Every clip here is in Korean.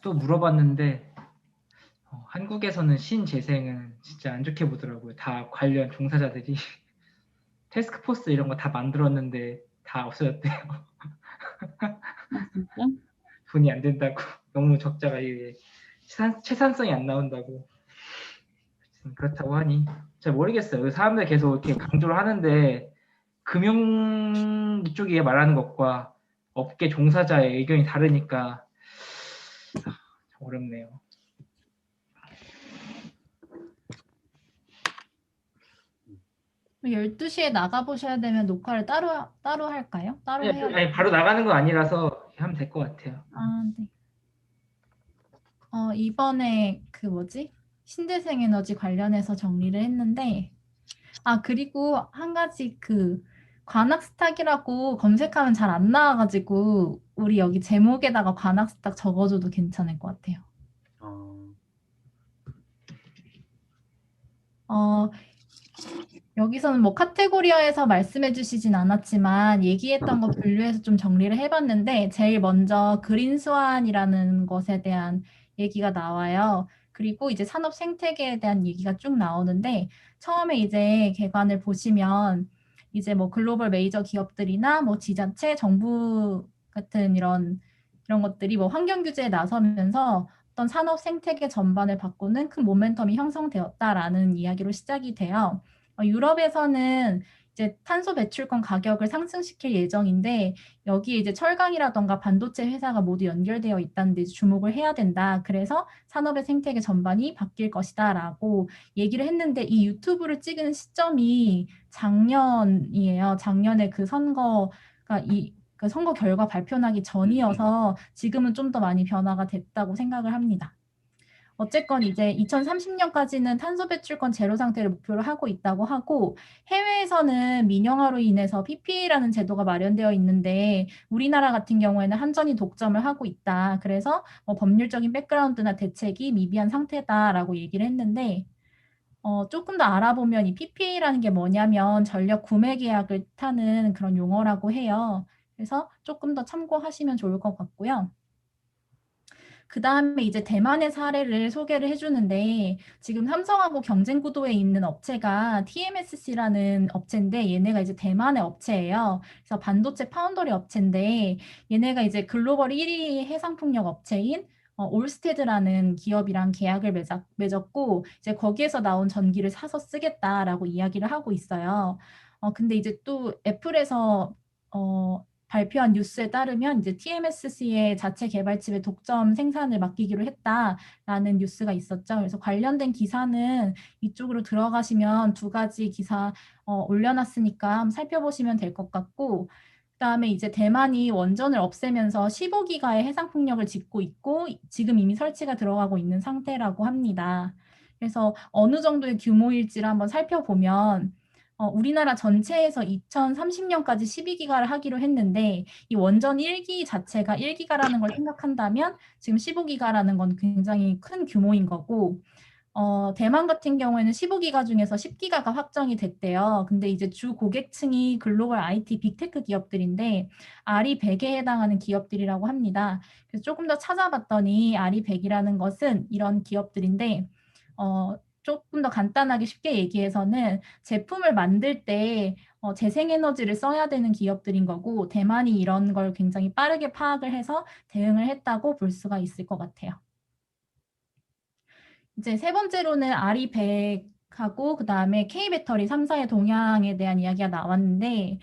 또 물어봤는데 한국에서는 신재생은 진짜 안 좋게 보더라고요. 다 관련 종사자들이 태스크포스 이런 거 다 만들었는데 다 없어졌대요. 아, 진짜? 돈이 안 된다고. 너무 적자가 이게 채산성이 안 나온다고. 그렇다고 하니 잘 모르겠어요. 사람들 계속 이렇게 강조를 하는데 금융 쪽이 말하는 것과 업계 종사자의 의견이 다르니까 어렵네요. 12시에 나가보셔야 되면 녹화를 따로 할까요? 따로 해야 아니, 바로 나가는 건 아니라서 하면 될 것 같아요. 아, 네. 이번에 그 뭐지? 신재생 에너지 관련해서 정리를 했는데, 그리고 한 가지 그 관악스탁이라고 검색하면 잘 안 나와가지고, 우리 여기 제목에다가 관악스탁 적어줘도 괜찮을 것 같아요. 어, 어, 여기서는 뭐 카테고리화해서 말씀해 주시진 않았지만 얘기했던 거 분류해서 좀 정리를 해봤는데 제일 먼저 그린스완이라는 것에 대한 얘기가 나와요. 그리고 이제 산업 생태계에 대한 얘기가 쭉 나오는데 처음에 이제 개관을 보시면 이제 뭐 글로벌 메이저 기업들이나 뭐 지자체, 정부 같은 이런 것들이 뭐 환경 규제에 나서면서 어떤 산업 생태계 전반을 바꾸는 큰 모멘텀이 형성되었다라는 이야기로 시작이 돼요. 유럽에서는 이제 탄소 배출권 가격을 상승시킬 예정인데 여기에 이제 철강이라던가 반도체 회사가 모두 연결되어 있다는 데 주목을 해야 된다. 그래서 산업의 생태계 전반이 바뀔 것이다라고 얘기를 했는데 이 유튜브를 찍은 시점이 작년이에요. 작년에 그 선거가 그 선거 결과 발표나기 전이어서 지금은 좀 더 많이 변화가 됐다고 생각을 합니다. 어쨌건 이제 2030년까지는 탄소 배출권 제로 상태를 목표로 하고 있다고 하고 해외에서는 민영화로 인해서 PPA라는 제도가 마련되어 있는데 우리나라 같은 경우에는 한전이 독점을 하고 있다. 그래서 법률적인 백그라운드나 대책이 미비한 상태다라고 얘기를 했는데 조금 더 알아보면 이 PPA라는 게 뭐냐면 전력 구매 계약을 타는 그런 용어라고 해요. 그래서 조금 더 참고하시면 좋을 것 같고요. 그 다음에 이제 대만의 사례를 소개를 해주는데 지금 삼성하고 경쟁 구도에 있는 업체가 TMSC라는 업체인데 얘네가 이제 대만의 업체예요. 그래서 반도체 파운더리 업체인데 얘네가 이제 글로벌 1위 해상풍력 업체인 올스테드라는 기업이랑 계약을 맺었고 이제 거기에서 나온 전기를 사서 쓰겠다라고 이야기를 하고 있어요. 근데 이제 또 애플에서 발표한 뉴스에 따르면 이제 TMSC의 자체 개발칩의 독점 생산을 맡기기로 했다라는 뉴스가 있었죠. 그래서 관련된 기사는 이쪽으로 들어가시면 두 가지 기사 올려놨으니까 한번 살펴보시면 될 것 같고 그다음에 이제 대만이 원전을 없애면서 15기가의 해상 풍력을 짓고 있고 지금 이미 설치가 들어가고 있는 상태라고 합니다. 그래서 어느 정도의 규모일지를 한번 살펴보면 우리나라 전체에서 2030년까지 12기가를 하기로 했는데 이 원전 1기 자체가 1기가라는 걸 생각한다면 지금 15기가라는 건 굉장히 큰 규모인 거고 대만 같은 경우에는 15기가 중에서 10기가가 확정이 됐대요. 근데 이제 주 고객층이 글로벌 IT 빅테크 기업들인데 아리 100에 해당하는 기업들이라고 합니다. 그래서 조금 더 찾아봤더니 아리 100이라는 것은 이런 기업들인데 조금 더 간단하게 쉽게 얘기해서는 제품을 만들 때 재생에너지를 써야 되는 기업들인 거고 대만이 이런 걸 굉장히 빠르게 파악을 해서 대응을 했다고 볼 수가 있을 것 같아요. 이제 세 번째로는 아리100하고 그다음에 K배터리 3사의 동향에 대한 이야기가 나왔는데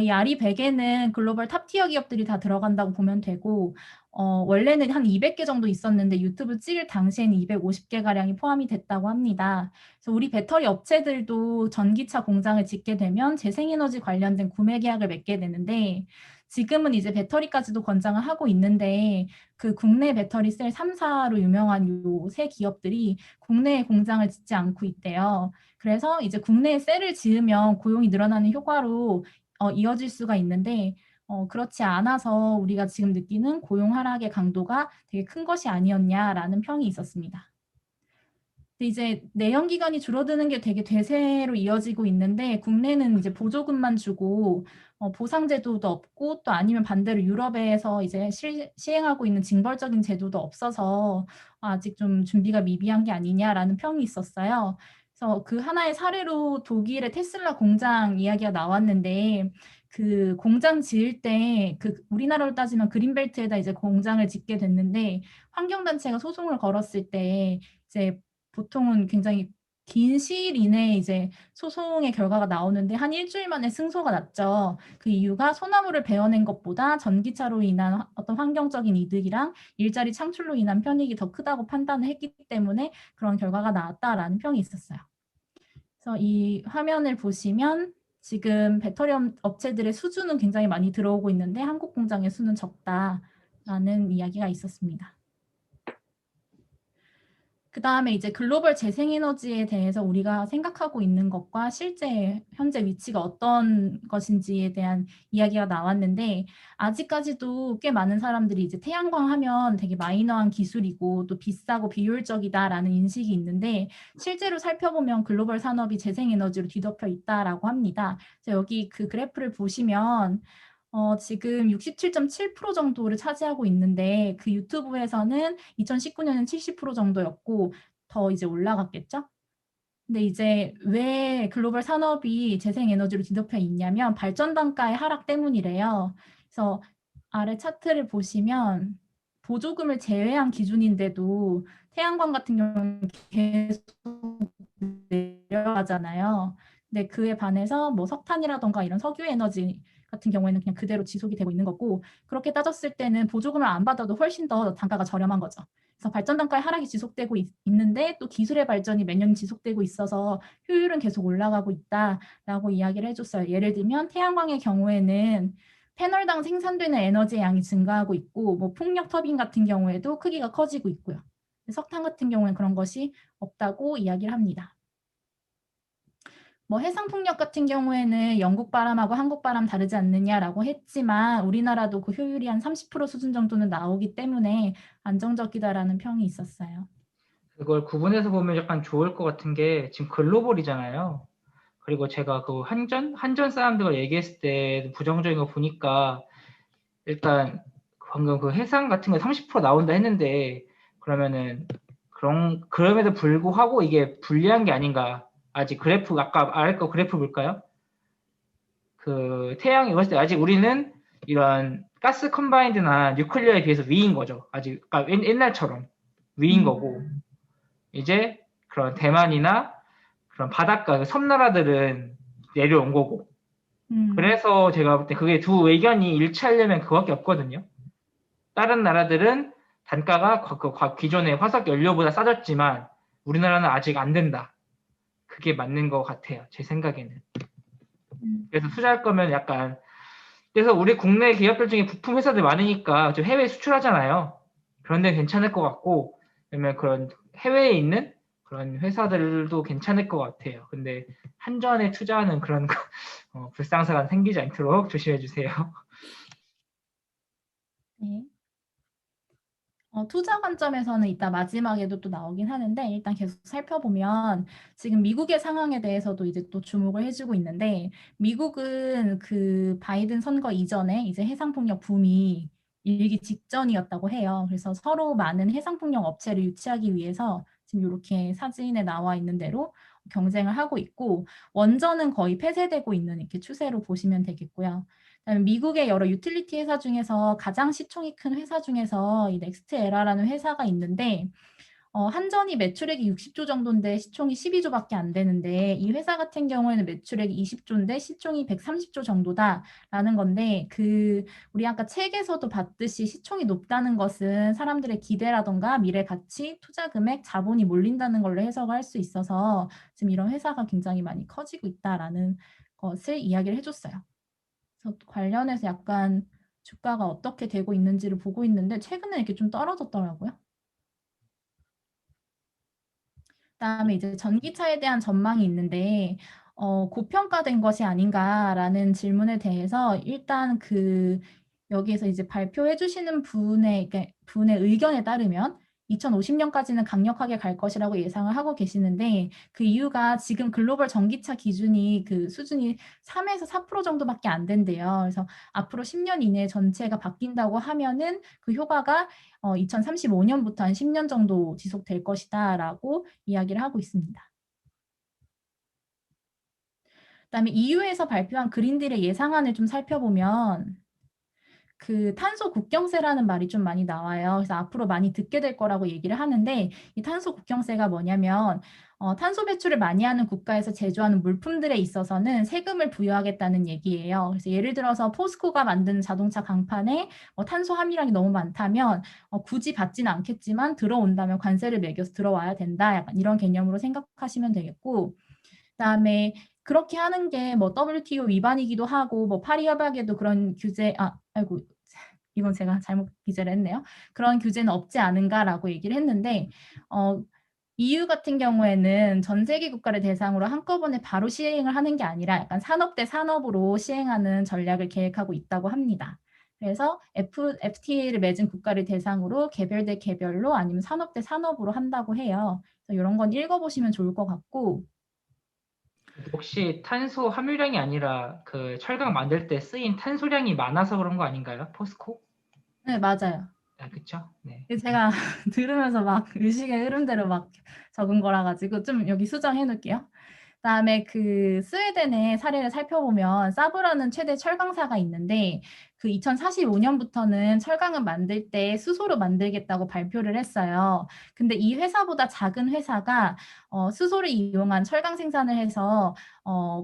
이 아리100에는 글로벌 탑티어 기업들이 다 들어간다고 보면 되고 원래는 한 200개 정도 있었는데 유튜브 찍을 당시에는 250개가량이 포함이 됐다고 합니다. 그래서 우리 배터리 업체들도 전기차 공장을 짓게 되면 재생에너지 관련된 구매 계약을 맺게 되는데 지금은 이제 배터리까지도 권장을 하고 있는데 그 국내 배터리 셀 3사로 유명한 요 세 기업들이 국내에 공장을 짓지 않고 있대요. 그래서 이제 국내에 셀을 지으면 고용이 늘어나는 효과로 이어질 수가 있는데 그렇지 않아서 우리가 지금 느끼는 고용 하락의 강도가 되게 큰 것이 아니었냐라는 평이 있었습니다. 근데 이제 내연 기관이 줄어드는 게 되게 대세로 이어지고 있는데 국내는 이제 보조금만 주고 보상 제도도 없고 또 아니면 반대로 유럽에서 이제 시행하고 있는 징벌적인 제도도 없어서 아직 좀 준비가 미비한 게 아니냐라는 평이 있었어요. 그래서 그 하나의 사례로 독일의 테슬라 공장 이야기가 나왔는데 그 공장 지을 때 그 우리나라로 따지면 그린벨트에다 이제 공장을 짓게 됐는데 환경단체가 소송을 걸었을 때 이제 보통은 굉장히 긴 시일 이내에 이제 소송의 결과가 나오는데 한 일주일 만에 승소가 났죠. 그 이유가 소나무를 베어낸 것보다 전기차로 인한 어떤 환경적인 이득이랑 일자리 창출로 인한 편익이 더 크다고 판단을 했기 때문에 그런 결과가 나왔다라는 평이 있었어요. 그래서 이 화면을 보시면 지금 배터리 업체들의 수주는 굉장히 많이 들어오고 있는데 한국 공장의 수는 적다라는 이야기가 있었습니다. 그 다음에 이제 글로벌 재생에너지에 대해서 우리가 생각하고 있는 것과 실제 현재 위치가 어떤 것인지에 대한 이야기가 나왔는데 아직까지도 꽤 많은 사람들이 이제 태양광 하면 되게 마이너한 기술이고 또 비싸고 비효율적이다라는 인식이 있는데 실제로 살펴보면 글로벌 산업이 재생에너지로 뒤덮여 있다라고 합니다. 그래서 여기 그 그래프를 보시면 지금 67.7% 정도를 차지하고 있는데 그 유튜브에서는 2019년엔 70% 정도였고 더 이제 올라갔겠죠? 근데 이제 왜 글로벌 산업이 재생에너지로 뒤덮여 있냐면 발전 단가의 하락 때문이래요. 그래서 아래 차트를 보시면 보조금을 제외한 기준인데도 태양광 같은 경우는 계속 내려가잖아요. 근데 그에 반해서 뭐 석탄이라던가 이런 석유 에너지 같은 경우에는 그냥 그대로 지속이 되고 있는 거고 그렇게 따졌을 때는 보조금을 안 받아도 훨씬 더 단가가 저렴한 거죠. 그래서 발전 단가의 하락이 지속되고 있는데 또 기술의 발전이 매년 지속되고 있어서 효율은 계속 올라가고 있다라고 이야기를 해줬어요. 예를 들면 태양광의 경우에는 패널당 생산되는 에너지의 양이 증가하고 있고 뭐 풍력 터빈 같은 경우에도 크기가 커지고 있고요. 석탄 같은 경우에는 그런 것이 없다고 이야기를 합니다. 뭐 해상풍력 같은 경우에는 영국 바람하고 한국 바람 다르지 않느냐라고 했지만 우리나라도 그 효율이 한 30% 수준 정도는 나오기 때문에 안정적이다라는 평이 있었어요. 그걸 구분해서 보면 약간 좋을 것 같은 게 지금 글로벌이잖아요. 그리고 제가 그 한전 사람들과 얘기했을 때 부정적인 거 보니까 일단 방금 그 해상 같은 거 30% 나온다 했는데 그러면은 그럼에도 불구하고 이게 불리한 게 아닌가. 아직 그래프 아까 아래 거 그래프 볼까요? 그 태양이 봤을 때 아직 우리는 이런 가스 컴바인드나 뉴클리어에 비해서 위인 거죠. 아직 그러니까 옛날처럼 위인 거고 이제 그런 대만이나 그런 바닷가 섬나라들은 내려온 거고. 그래서 제가 볼 때 그게 두 의견이 일치하려면 그거밖에 없거든요. 다른 나라들은 단가가 기존의 화석 연료보다 싸졌지만 우리나라는 아직 안 된다. 그게 맞는 것 같아요. 제 생각에는. 그래서 투자할 거면 약간 그래서 우리 국내 기업들 중에 부품 회사들 많으니까 좀 해외 수출하잖아요. 그런 데는 괜찮을 것 같고 그러면 그런 해외에 있는 그런 회사들도 괜찮을 것 같아요. 근데 한전에 투자하는 그런 불상사가 생기지 않도록 조심해 주세요. 네. 투자 관점에서는 이따 마지막에도 또 나오긴 하는데 일단 계속 살펴보면 지금 미국의 상황에 대해서도 이제 또 주목을 해주고 있는데 미국은 그 바이든 선거 이전에 이제 해상폭력 붐이 일기 직전이었다고 해요. 그래서 서로 많은 해상폭력 업체를 유치하기 위해서 지금 이렇게 사진에 나와 있는 대로 경쟁을 하고 있고 원전은 거의 폐쇄되고 있는 이렇게 추세로 보시면 되겠고요. 미국의 여러 유틸리티 회사 중에서 가장 시총이 큰 회사 중에서 이 넥스트에라라는 회사가 있는데 한전이 매출액이 60조 정도인데 시총이 12조밖에 안 되는데 이 회사 같은 경우에는 매출액이 20조인데 시총이 130조 정도다라는 건데 우리 아까 책에서도 봤듯이 시총이 높다는 것은 사람들의 기대라던가 미래 가치, 투자 금액, 자본이 몰린다는 걸로 해석을 할 수 있어서 지금 이런 회사가 굉장히 많이 커지고 있다라는 것을 이야기를 해줬어요. 그래서 관련해서 약간 주가가 어떻게 되고 있는지를 보고 있는데 최근에 이렇게 좀 떨어졌더라고요. 그다음에 이제 전기차에 대한 전망이 있는데 고평가된 것이 아닌가라는 질문에 대해서 일단 여기에서 이제 발표해 주시는 분의 의견에 따르면 2050년까지는 강력하게 갈 것이라고 예상을 하고 계시는데 그 이유가 지금 글로벌 전기차 기준이 그 수준이 3에서 4% 정도밖에 안 된대요. 그래서 앞으로 10년 이내에 전체가 바뀐다고 하면은 그 효과가 2035년부터 한 10년 정도 지속될 것이다라고 이야기를 하고 있습니다. 그다음에 EU에서 발표한 그린딜의 예상안을 좀 살펴보면 그 탄소 국경세라는 말이 좀 많이 나와요. 그래서 앞으로 많이 듣게 될 거라고 얘기를 하는데 이 탄소 국경세가 뭐냐면 탄소 배출을 많이 하는 국가에서 제조하는 물품들에 있어서는 세금을 부여하겠다는 얘기예요. 그래서 예를 들어서 포스코가 만든 자동차 강판에 탄소 함유량이 너무 많다면 굳이 받지는 않겠지만 들어온다면 관세를 매겨서 들어와야 된다. 약간 이런 개념으로 생각하시면 되겠고 그다음에 그렇게 하는 게 뭐 WTO 위반이기도 하고 뭐 파리 협약에도 그런 규제 아이고 이건 제가 잘못 기재를 했네요. 그런 규제는 없지 않은가라고 얘기를 했는데 EU 같은 경우에는 전 세계 국가를 대상으로 한꺼번에 바로 시행을 하는 게 아니라 약간 산업 대 산업으로 시행하는 전략을 계획하고 있다고 합니다. 그래서 FTA를 맺은 국가를 대상으로 개별 대 개별로 아니면 산업 대 산업으로 한다고 해요. 그래서 이런 건 읽어보시면 좋을 것 같고 혹시 탄소 함유량이 아니라 그 철강 만들 때 쓰인 탄소량이 많아서 그런 거 아닌가요? 포스코? 네, 맞아요. 아, 그쵸? 네. 제가 들으면서 막 의식의 흐름대로 막 적은 거라 가지고 좀 여기 수정해 놓을게요. 그다음에 그 스웨덴의 사례를 살펴보면 사브라는 최대 철강사가 있는데 그 2045년부터는 철강을 만들 때 수소로 만들겠다고 발표를 했어요. 근데 이 회사보다 작은 회사가 수소를 이용한 철강 생산을 해서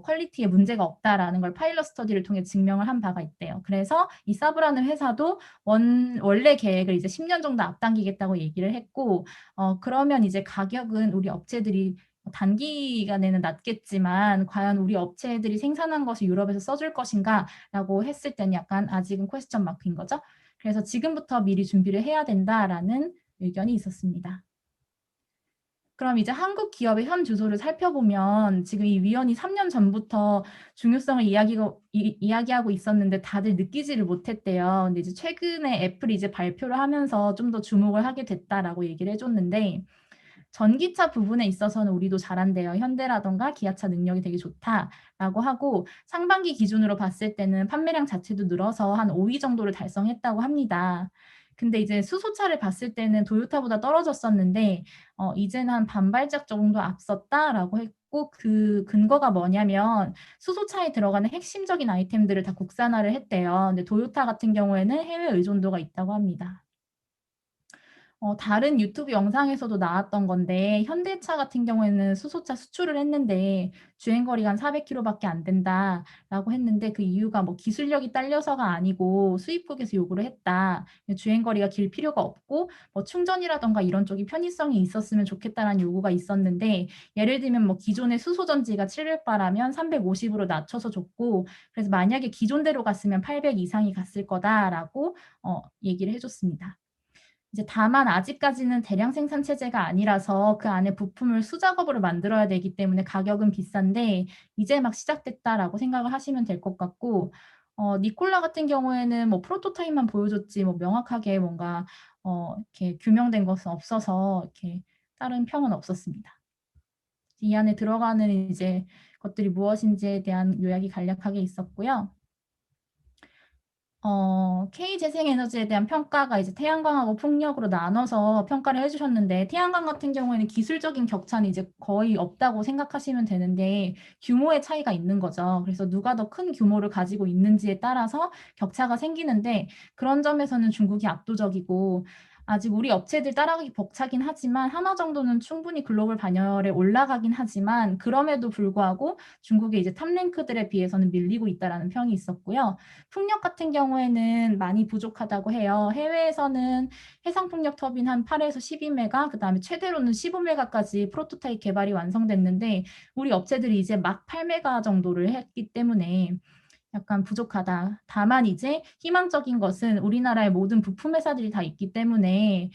퀄리티에 문제가 없다라는 걸 파일럿 스터디를 통해 증명을 한 바가 있대요. 그래서 이 사브라는 회사도 원래 계획을 이제 10년 정도 앞당기겠다고 얘기를 했고 그러면 이제 가격은 우리 업체들이 단기간에는 낮겠지만 과연 우리 업체들이 생산한 것을 유럽에서 써줄 것인가 라고 했을 때는 약간 아직은 퀘스천 마크인 거죠. 그래서 지금부터 미리 준비를 해야 된다라는 의견이 있었습니다. 그럼 이제 한국 기업의 현 주소를 살펴보면 지금 이 위원이 3년 전부터 중요성을 이야기하고 있었는데 다들 느끼지를 못했대요. 근데 이제 최근에 애플이 이제 발표를 하면서 좀 더 주목을 하게 됐다라고 얘기를 해줬는데 전기차 부분에 있어서는 우리도 잘한대요. 현대라던가 기아차 능력이 되게 좋다라고 하고 상반기 기준으로 봤을 때는 판매량 자체도 늘어서 한 5위 정도를 달성했다고 합니다. 근데 이제 수소차를 봤을 때는 도요타보다 떨어졌었는데 이제는 한 반발짝 정도 앞섰다라고 했고 그 근거가 뭐냐면 수소차에 들어가는 핵심적인 아이템들을 다 국산화를 했대요. 근데 도요타 같은 경우에는 해외 의존도가 있다고 합니다. 다른 유튜브 영상에서도 나왔던 건데 현대차 같은 경우에는 수소차 수출을 했는데 주행거리가 한 400km밖에 안 된다라고 했는데 그 이유가 뭐 기술력이 딸려서가 아니고 수입국에서 요구를 했다. 주행거리가 길 필요가 없고 뭐 충전이라던가 이런 쪽이 편의성이 있었으면 좋겠다라는 요구가 있었는데 예를 들면 뭐 기존의 수소전지가 700바라면 350으로 낮춰서 줬고 그래서 만약에 기존대로 갔으면 800 이상이 갔을 거다라고 얘기를 해줬습니다. 이제 다만 아직까지는 대량 생산 체제가 아니라서 그 안에 부품을 수작업으로 만들어야 되기 때문에 가격은 비싼데 이제 막 시작됐다라고 생각을 하시면 될 것 같고 니콜라 같은 경우에는 뭐 프로토타입만 보여줬지 뭐 명확하게 뭔가 이렇게 규명된 것은 없어서 이렇게 다른 평은 없었습니다. 이 안에 들어가는 이제 것들이 무엇인지에 대한 요약이 간략하게 있었고요. K재생에너지에 대한 평가가 이제 태양광하고 풍력으로 나눠서 평가를 해주셨는데 태양광 같은 경우에는 기술적인 격차는 이제 거의 없다고 생각하시면 되는데 규모의 차이가 있는 거죠. 그래서 누가 더 큰 규모를 가지고 있는지에 따라서 격차가 생기는데 그런 점에서는 중국이 압도적이고 아직 우리 업체들 따라가기 벅차긴 하지만 하나 정도는 충분히 글로벌 반열에 올라가긴 하지만 그럼에도 불구하고 중국의 이제 탑랭크들에 비해서는 밀리고 있다라는 평이 있었고요. 풍력 같은 경우에는 많이 부족하다고 해요. 해외에서는 해상풍력 터빈 한 8에서 12메가, 그 다음에 최대로는 15메가까지 프로토타입 개발이 완성됐는데 우리 업체들이 이제 막 8메가 정도를 했기 때문에 약간 부족하다. 다만 이제 희망적인 것은 우리나라의 모든 부품 회사들이 다 있기 때문에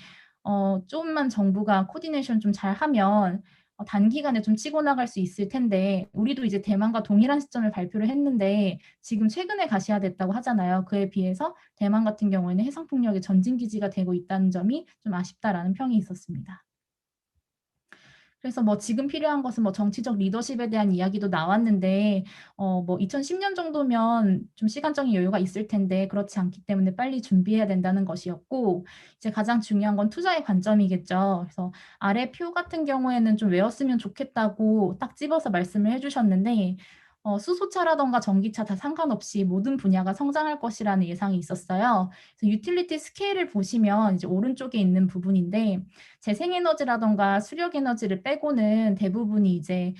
조금만 정부가 코디네이션 좀 잘하면 단기간에 좀 치고 나갈 수 있을 텐데 우리도 이제 대만과 동일한 시점을 발표를 했는데 지금 최근에 가시화됐다고 하잖아요. 그에 비해서 대만 같은 경우에는 해상폭력의 전진기지가 되고 있다는 점이 좀 아쉽다라는 평이 있었습니다. 그래서 뭐 지금 필요한 것은 뭐 정치적 리더십에 대한 이야기도 나왔는데 뭐 2010년 정도면 좀 시간적인 여유가 있을 텐데 그렇지 않기 때문에 빨리 준비해야 된다는 것이었고 이제 가장 중요한 건 투자의 관점이겠죠. 그래서 아래 표 같은 경우에는 좀 외웠으면 좋겠다고 딱 집어서 말씀을 해주셨는데 수소차라던가 전기차 다 상관없이 모든 분야가 성장할 것이라는 예상이 있었어요. 그래서 유틸리티 스케일을 보시면 이제 오른쪽에 있는 부분인데 재생에너지라던가 수력에너지를 빼고는 대부분이 이제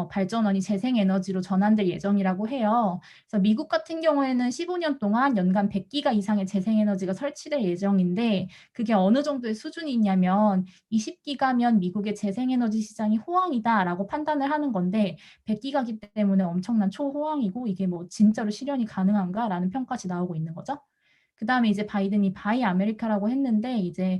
발전원이 재생에너지로 전환될 예정이라고 해요. 그래서 미국 같은 경우에는 15년 동안 연간 100기가 이상의 재생에너지가 설치될 예정인데 그게 어느 정도의 수준이 있냐면 20기가면 미국의 재생에너지 시장이 호황이다라고 판단을 하는 건데 100기가기 때문에 엄청난 초호황이고 이게 뭐 진짜로 실현이 가능한가라는 평가까지 나오고 있는 거죠. 그 다음에 이제 바이든이 바이 아메리카라고 했는데 이제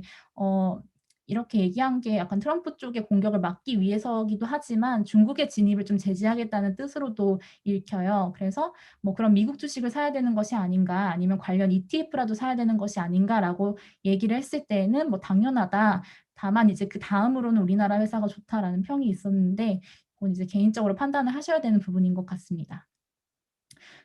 이렇게 얘기한 게 약간 트럼프 쪽의 공격을 막기 위해서기도 하지만 중국의 진입을 좀 제지하겠다는 뜻으로도 읽혀요. 그래서 뭐 그럼 미국 주식을 사야 되는 것이 아닌가 아니면 관련 ETF라도 사야 되는 것이 아닌가라고 얘기를 했을 때는 뭐 당연하다. 다만 이제 그 다음으로는 우리나라 회사가 좋다라는 평이 있었는데 그건 이제 개인적으로 판단을 하셔야 되는 부분인 것 같습니다.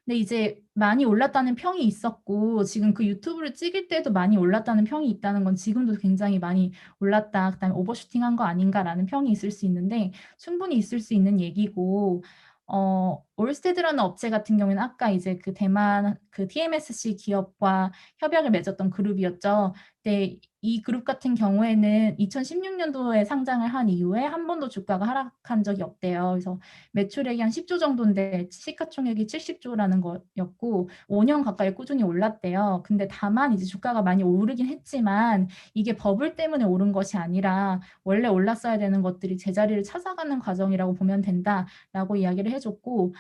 근데 이제 많이 올랐다는 평이 있었고 지금 그 유튜브를 찍을 때도 많이 올랐다는 평이 있다는 건 지금도 굉장히 많이 올랐다. 그다음에 오버슈팅한 거 아닌가라는 평이 있을 수 있는데 충분히 있을 수 있는 얘기고 올스테드라는 업체 같은 경우에는 아까 이제 그 대만 그 TMSC 기업과 협약을 맺었던 그룹이었죠. 근데 이 그룹 같은 경우에는 2016년도에 상장을 한 이후에 한 번도 주가가 하락한 적이 없대요. 그래서 매출액이 한 10조 정도인데 시가총액이 70조라는 거였고 5년 가까이 꾸준히 올랐대요. 근데 다만 이제 주가가 많이 오르긴 했지만 이게 버블 때문에 오른 것이 아니라 원래 올랐어야 되는 것들이 제자리를 찾아가는 과정이라고 보면 된다라고 이야기를 해줬고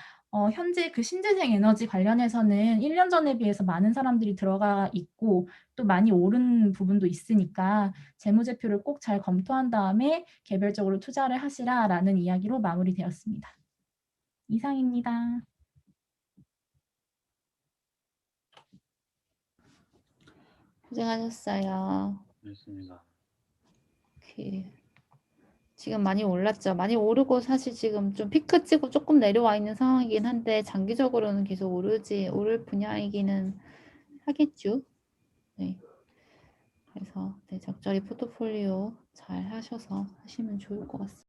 현재 그 신재생 에너지 관련해서는 1년 전에 비해서 많은 사람들이 들어가 있고 또 많이 오른 부분도 있으니까 재무제표를 꼭 잘 검토한 다음에 개별적으로 투자를 하시라라는 이야기로 마무리되었습니다. 이상입니다. 고생하셨어요. 그렇습니다. 지금 많이 올랐죠. 많이 오르고 사실 지금 좀 피크 찍고 조금 내려와 있는 상황이긴 한데 장기적으로는 계속 오를 분야이기는 하겠죠. 네. 그래서 네, 적절히 포트폴리오 잘 하셔서 하시면 좋을 것 같습니다.